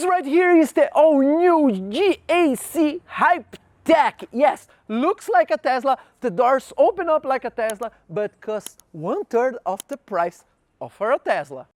This right here is the all-new GAC Hype Tech. Yes, looks like a Tesla, the doors open up like a Tesla, but costs 1/3 of the price of a Tesla.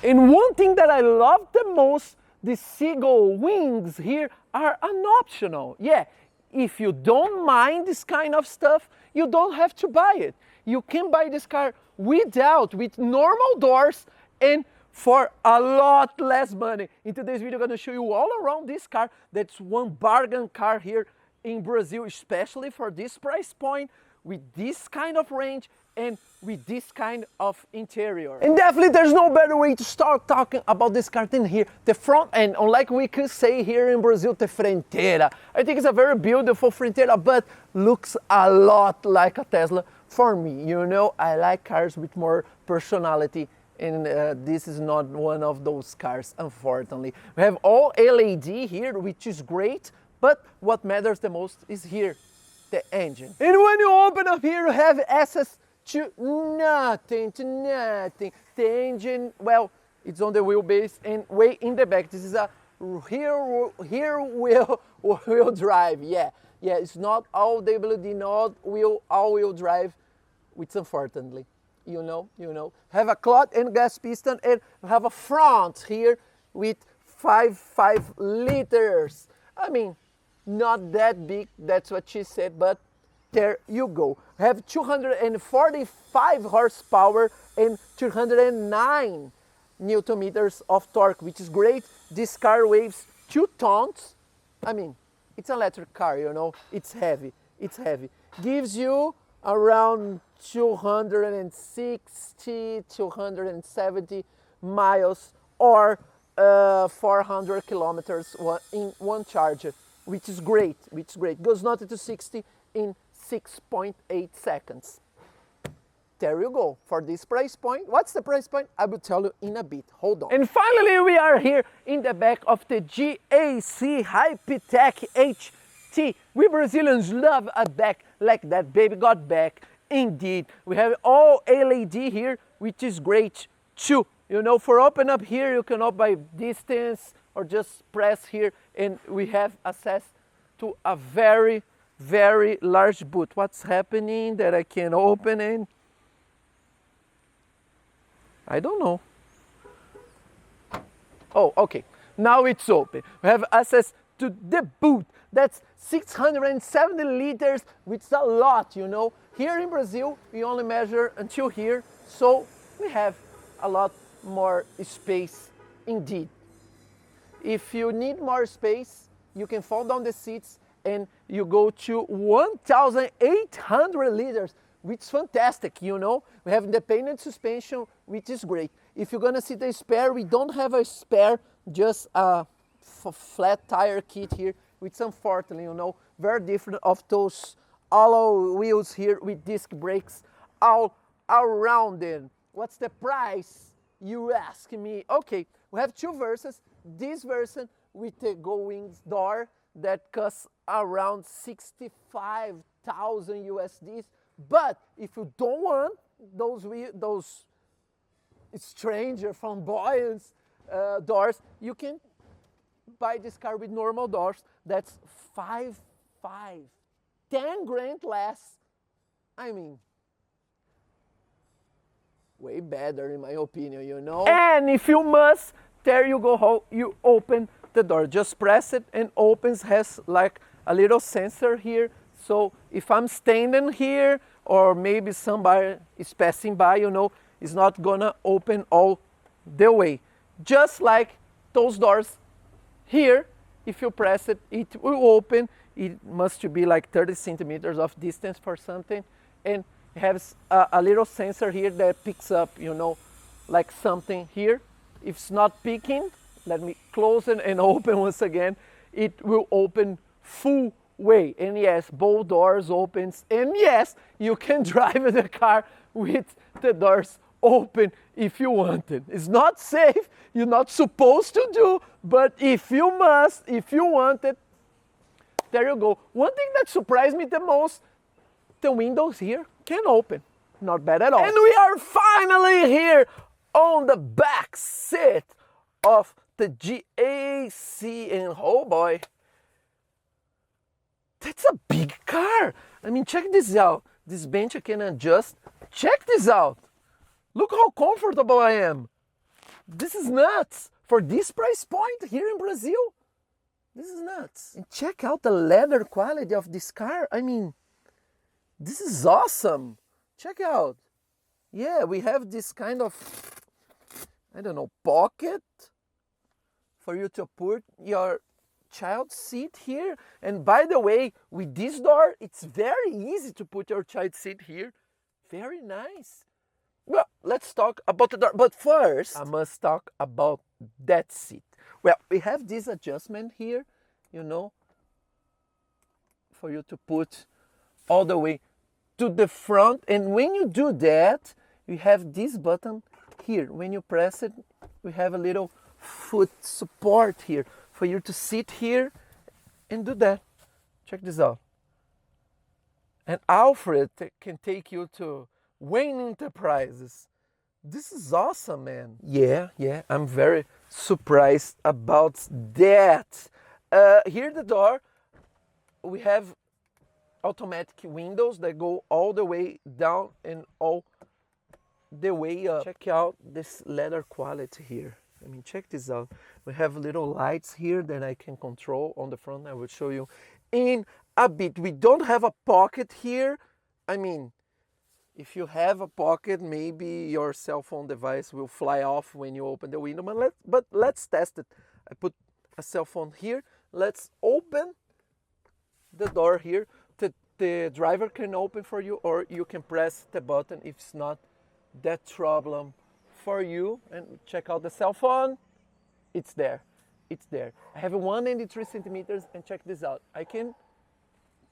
And one thing that I love the most, the seagull wings here are an optional. Yeah, if you don't mind this kind of stuff, you don't have to buy it. You can buy this car with normal doors and for a lot less money. In today's video, I'm gonna show you all around this car. That's one bargain car here in Brazil, especially for this price point, with this kind of range and with this kind of interior. And definitely there's no better way to start talking about this car than here, the front end, unlike we could say here in Brazil, the fronteira. I think it's a very beautiful fronteira, but looks a lot like a Tesla for me. You know, I like cars with more personality, and this is not one of those cars, unfortunately. We have all LED here, which is great, but what matters the most is here, the engine. And when you open up here, you have access to nothing. The engine, well, it's on the wheelbase and way in the back. This is a rear wheel drive. Yeah, it's not all WD, not all-wheel drive, which unfortunately, you know, have a cloth and gas piston, and have a front here with 5 liters. I mean, not that big, that's what she said, but there you go. Have 245 horsepower and 209 Newton meters of torque, which is great. This car weighs 2 tons. I mean, it's an electric car, you know, it's heavy. Gives you around 260, 270 miles or 400 kilometers in one charge, which is great. Goes 0 to 60 in 6.8 seconds. There you go. For this price point, what's the price point? I will tell you in a bit. Hold on. And finally, we are here in the back of the GAC Hype Tech HT. We Brazilians love a back like that. Baby got back. Indeed. We have all LED here, which is great too. You know, for open up here, you can open by distance or just press here, and we have access to a very large boot. What's happening that I can open it? I don't know. Oh, okay. Now it's open. We have access to the boot. That's 670 liters, which is a lot, you know. Here in Brazil, we only measure until here, so we have a lot more space indeed. If you need more space, you can fold down the seats and you go to 1,800 liters, which is fantastic, you know. We have independent suspension, which is great. If you're gonna see the spare, we don't have a spare, just a flat tire kit here, which unfortunately, you know, very different of those alloy wheels here with disc brakes all around it. What's the price, you ask me? Okay, we have 2 versions. This version with the Go-Wings door that costs around 65,000 USDs. But if you don't want those stranger flamboyant doors, you can buy this car with normal doors. That's 10 grand less. I mean, way better in my opinion, you know. And if you must, there you go, how you open the door. Just press it and opens, has like a little sensor here. So if I'm standing here or maybe somebody is passing by, you know, it's not gonna open all the way. Just like those doors here, if you press it, it will open. It must be like 30 centimeters of distance for something. And it has a little sensor here that picks up, you know, like something here. If it's not picking, let me close it and open once again. It will open full way. And yes, both doors opens. And yes, you can drive the car with the doors open if you want it. It's not safe, you're not supposed to do, but if you must, if you want it, there you go. One thing that surprised me the most, the windows here can open. Not bad at all. And we are finally here on the back seat of the GAC, and oh boy, that's a big car. I mean, check this out. This bench I can adjust. Check this out. Look how comfortable I am. This is nuts. For this price point here in Brazil, this is nuts. And check out the leather quality of this car. I mean, this is awesome. Check out. Yeah, we have this kind of, I don't know, pocket for you to put your child seat here. And by the way, with this door, it's very easy to put your child seat here. Very nice. Well, let's talk about the door. But first, I must talk about that seat. Well, we have this adjustment here, you know, for you to put all the way to the front. And when you do that, you have this button here. When you press it, we have a little foot support here for you to sit here and do that. Check this out. And Alfred can take you to Wayne Enterprises. This is awesome, man. Yeah, I'm very surprised about that. Here the door, we have automatic windows that go all the way down and all the way up. Check out this leather quality here. I mean, check this out. We have little lights here that I can control on the front. I will show you in a bit. We don't have a pocket here. I mean, if you have a pocket, maybe your cell phone device will fly off when you open the window. But let's test it. I put a cell phone here. Let's open the door here. The driver can open for you, or you can press the button if it's not that problem for you. And check out the cell phone. It's there. It's there. I have 183 centimeters, and check this out. I can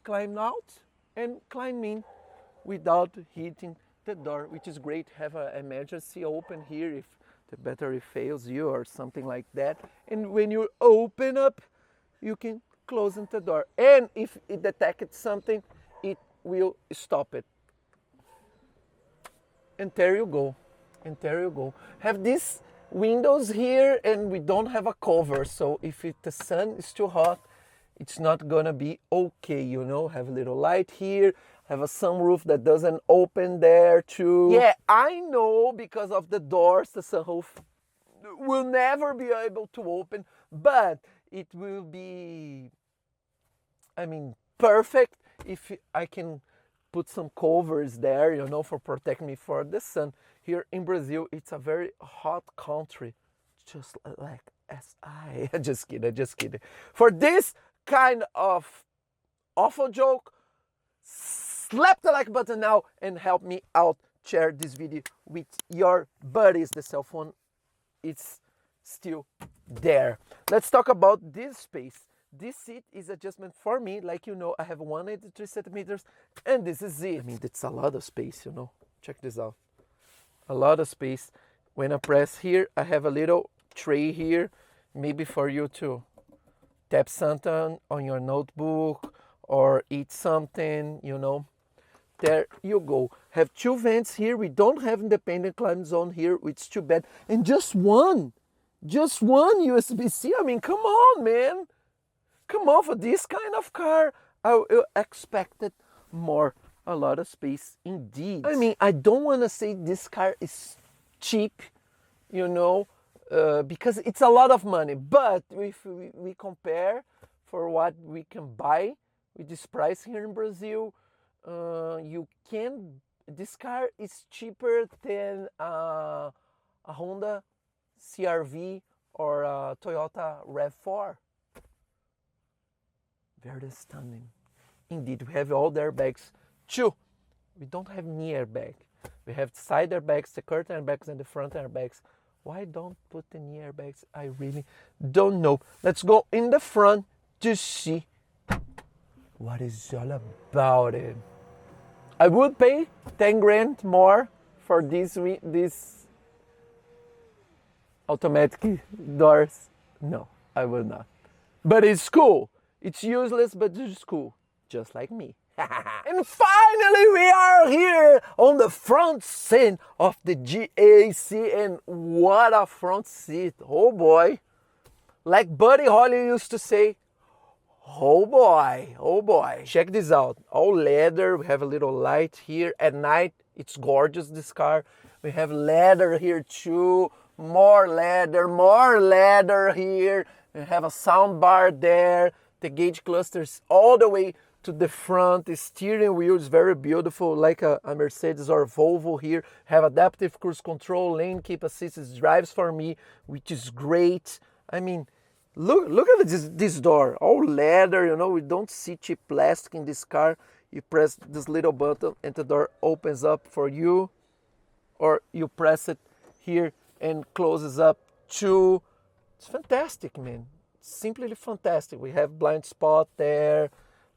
climb out and climb in without hitting the door, which is great. Have an emergency open here if the battery fails you or something like that. And when you open up, you can close the door. And if it detects something, it will stop it. And there you go. And there you go. Have these windows here, and we don't have a cover. So if the sun is too hot, it's not gonna be okay, you know. Have a little light here. Have a sunroof that doesn't open there too. Yeah, I know because of the doors, the sunroof will never be able to open, but it will be, I mean, perfect if I can put some covers there, you know, for protecting me for the sun. Here in Brazil, it's a very hot country, just like SI. Just kidding. For this kind of awful joke, slap the like button now and help me out. Share this video with your buddies. The cell phone is still there. Let's talk about this space. This seat is adjustment for me. Like you know, I have 183 centimeters, and this is it. I mean, it's a lot of space, you know. Check this out. A lot of space. When I press here, I have a little tray here, maybe for you to tap something on your notebook or eat something, you know. There you go. Have two vents here. We don't have independent climate zone here, which is too bad. And just one USB-C. I mean, come on, man. Come on, for this kind of car, I expected more. A lot of space indeed. I mean, I don't want to say this car is cheap, you know, because it's a lot of money. But if we compare for what we can buy with this price here in Brazil, this car is cheaper than a Honda CR-V or a Toyota RAV4. Very stunning. Indeed, we have all the airbags too. We don't have knee airbag. We have side airbags, the curtain airbags, and the front airbags. Why don't put the knee airbags? I really don't know. Let's go in the front to see what it's all about it. I would pay 10 grand more for these automatic doors. No, I will not. But it's cool. It's useless, but it's cool. Just like me. And finally we are here on the front seat of the GAC, and what a front seat, oh boy. Like Buddy Holly used to say, oh boy, oh boy. Check this out, all leather, we have a little light here. At night, it's gorgeous, this car. We have leather here too, more leather here. We have a sound bar there, the gauge clusters all the way to the front. The steering wheel is very beautiful, like a Mercedes or Volvo here. Have adaptive cruise control, lane keep assist drives for me, which is great. I mean, look at this door, all leather, you know, we don't see cheap plastic in this car. You press this little button and the door opens up for you, or you press it here and closes up too. It's fantastic, man. Simply fantastic. We have blind spot there.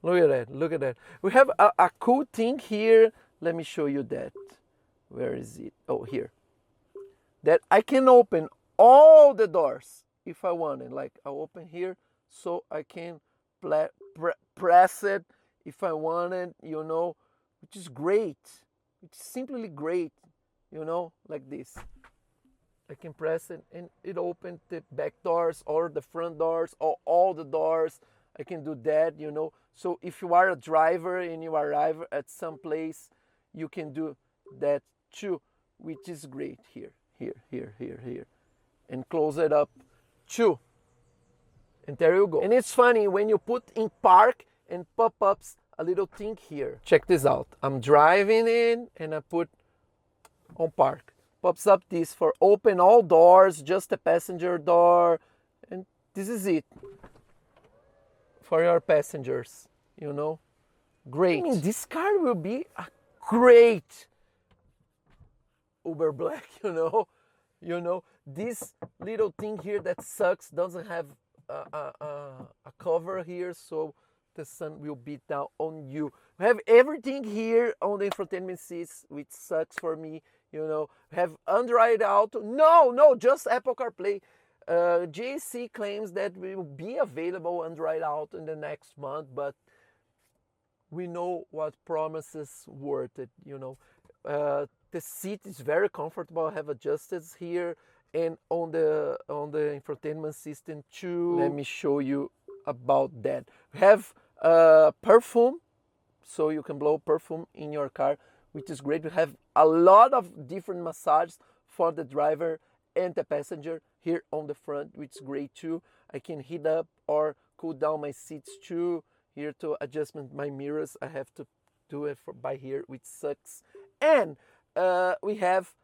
Look at that, look at that. We have a cool thing here. Let me show you that. Where is it? Oh, here. That I can open all the doors if I want it. Like I open here so I can press it if I want it, you know, which is great. It's simply great, you know, like this. I can press it and it opens the back doors or the front doors or all the doors. I can do that, you know. So if you are a driver and you arrive at some place, you can do that too, which is great. Here. And close it up too. And there you go. And it's funny when you put in park and pop-ups a little thing here. Check this out. I'm driving in and I put on park. Pops up this for open all doors, just the passenger door. And this is it for your passengers, you know. Great. I mean, this car will be a great Uber Black, you know. You know, this little thing here that sucks doesn't have a cover here, so the sun will beat down on you. We have everything here on the infotainment seats, which sucks for me, you know. We have Android Auto. No, just Apple CarPlay. GAC claims that will be available Android Auto in the next month, but we know what promises worth it, you know. The seat is very comfortable. I have adjusted here and on the infotainment system too. Let me show you about that. We have perfume, so you can blow perfume in your car, which is great. We have a lot of different massages for the driver and the passenger here on the front, which is great too. I can heat up or cool down my seats too. Here to adjust my mirrors, I have to do it by here, which sucks. And we have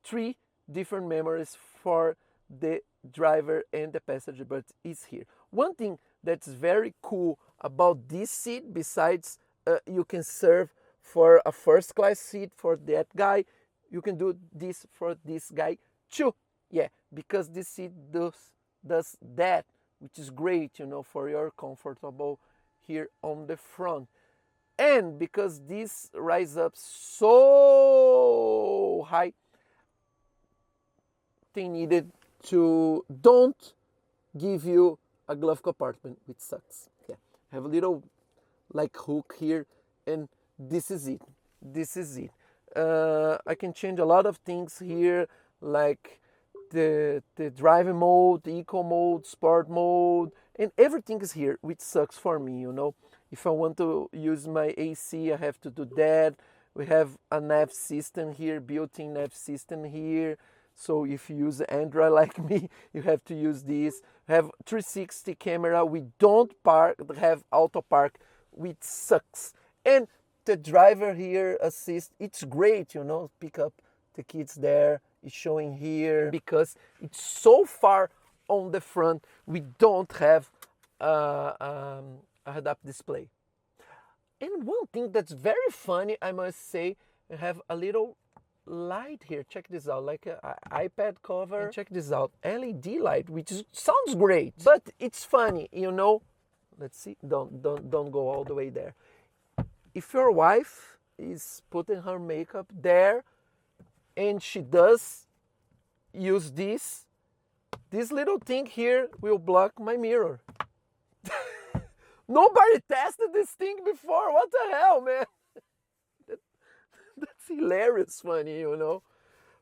3 different memories for the driver and the passenger, but it's here. One thing that's very cool about this seat, besides you can serve for a first class seat for that guy, you can do this for this guy too. Yeah, because this seat does that, which is great, you know, for your comfortable here on the front. And because this rises up so high, they needed to don't give you a glove compartment, which sucks. Yeah, have a little like hook here, and this is it. This is it. I can change a lot of things here, like the driving mode, the eco mode, sport mode, and everything is here, which sucks for me, you know. If I want to use my AC, I have to do that. We have a nav system here, built-in nav system here. So if you use Android like me, you have to use this. We have 360 camera. We don't have auto park, which sucks. And the driver here assist, it's great, you know, pick up the kids there. It's showing here because it's so far on the front. We don't have a head-up display. And one thing that's very funny, I must say, we have a little light here. Check this out, like an iPad cover. And check this out, LED light, which sounds great, but it's funny, you know. Let's see. Don't go all the way there. If your wife is putting her makeup there, and she does use this little thing here will block my mirror. Nobody tested this thing before. What the hell, man? That's hilarious funny, you know.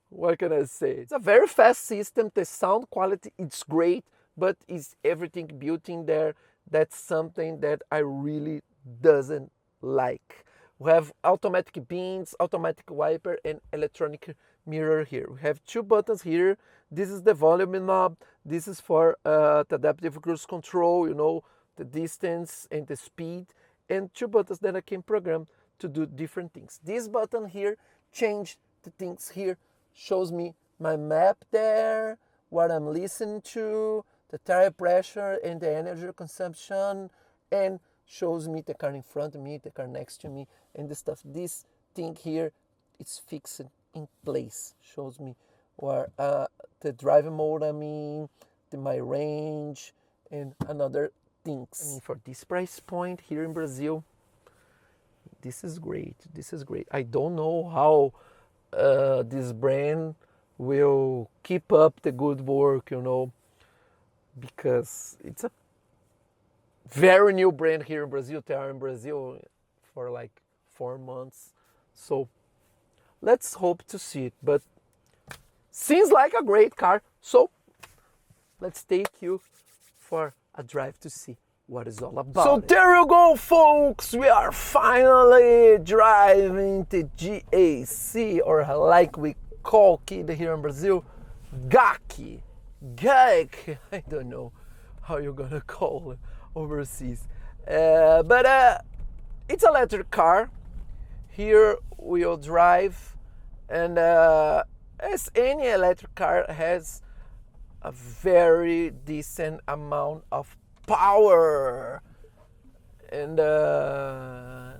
What can I say? It's a very fast system. The sound quality, it's great, but is everything built in there? That's something that I really doesn't like. We have automatic beams, automatic wiper, and electronic mirror here. We have two buttons here. This is the volume knob. This is for the adaptive cruise control, you know, the distance and the speed, and two buttons that I can program to do different things. This button here change the things here, shows me my map there, what I'm listening to, the tire pressure and the energy consumption, and shows me the car in front of me, the car next to me, and the stuff. This thing here is fixed in place, shows me where the driving mode I'm in, my range, and another things. I mean, for this price point here in Brazil, this is great. This is great. I don't know how this brand will keep up the good work, you know, because it's a very new brand here in Brazil. They are in Brazil for like 4 months. So let's hope to see it. But seems like a great car. So let's take you for a drive to see what it's all about. So there you go, folks. We are finally driving the GAC, or like we call it here in Brazil, GAC. GAC. I don't know how you're gonna call it overseas. But it's an electric car. Here we'll drive, and as any electric car has a very decent amount of power, and the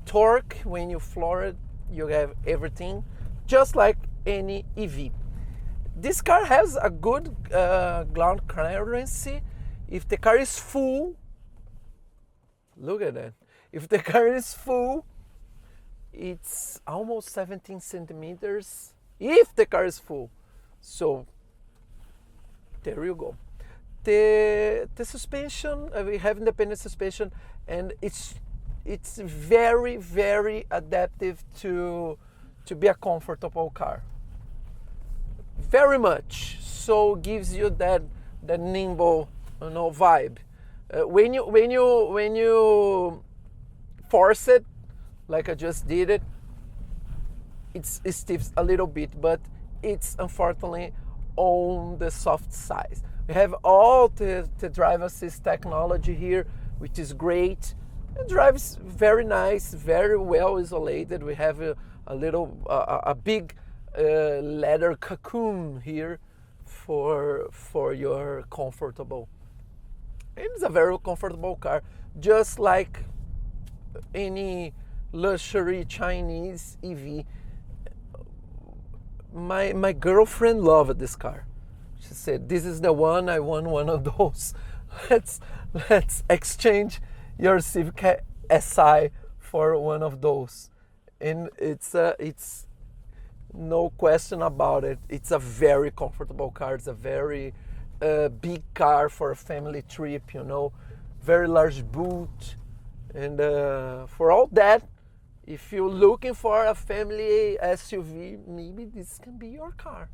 torque, when you floor it, you have everything, just like any EV. This car has a good ground clearance. If the car is full, look at that. If the car is full, it's almost 17 centimeters. If the car is full, so there you go. The suspension, we have independent suspension, and it's very, very adaptive to be a comfortable car. Very much. So gives you that nimble, you know, vibe. When you force it, like I just did it, it stiffs a little bit, but it's unfortunately on the soft side. We have all the drive assist technology here, which is great. It drives very nice, very well isolated. We have a big leather cocoon here for your comfortable. It's a very comfortable car, just like any luxury Chinese EV. My girlfriend loved this car. She said, "This is the one. I want one of those. Let's exchange your Civic Si for one of those." And it's no question about it. It's a very comfortable car. It's a very big car for a family trip, you know, very large boot. And for all that, if you're looking for a family SUV, maybe this can be your car.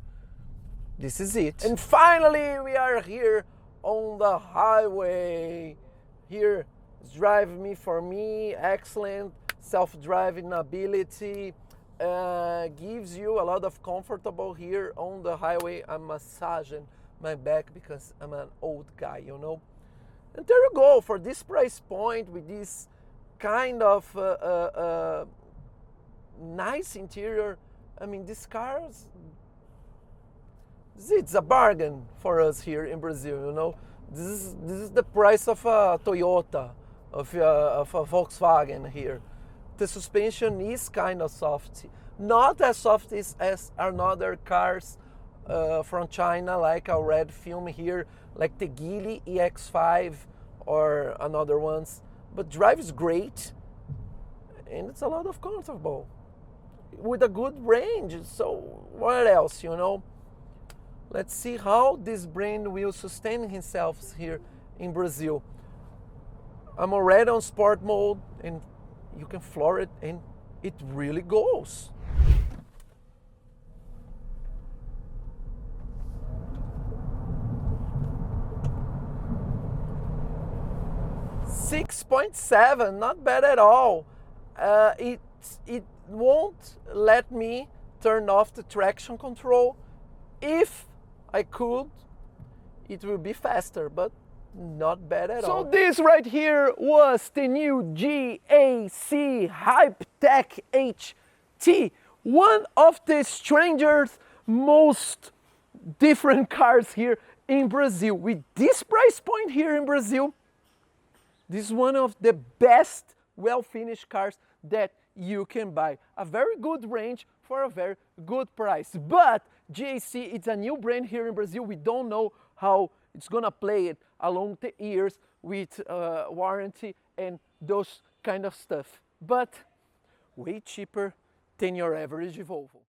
This is it. And finally, we are here on the highway. Here is Drive Me For Me, excellent self-driving ability. Gives you a lot of comfortable here on the highway. I'm massaging my back because I'm an old guy, you know. And there you go, for this price point, with this kind of nice interior. I mean, this car, it's a bargain for us here in Brazil, you know. This is the price of a Toyota, of a Volkswagen here. The suspension is kind of soft, not as soft as another cars from China, like our red film here, like the Geely EX5 or another ones, but drives great, and it's a lot of comfortable with a good range. So what else, you know? Let's see how this brand will sustain himself here in Brazil. I'm already on sport mode and you can floor it and it really goes. .7, not bad at all. It won't let me turn off the traction control. If I could, it will be faster, but not bad at all. So this right here was the new GAC Hype Tech HT, one of the strangest, most different cars here in Brazil. With this price point here in Brazil, this is one of the best well-finished cars that you can buy. A very good range for a very good price. But GAC, it's a new brand here in Brazil. We don't know how it's gonna play it along the years with warranty and those kind of stuff. But way cheaper than your average Volvo.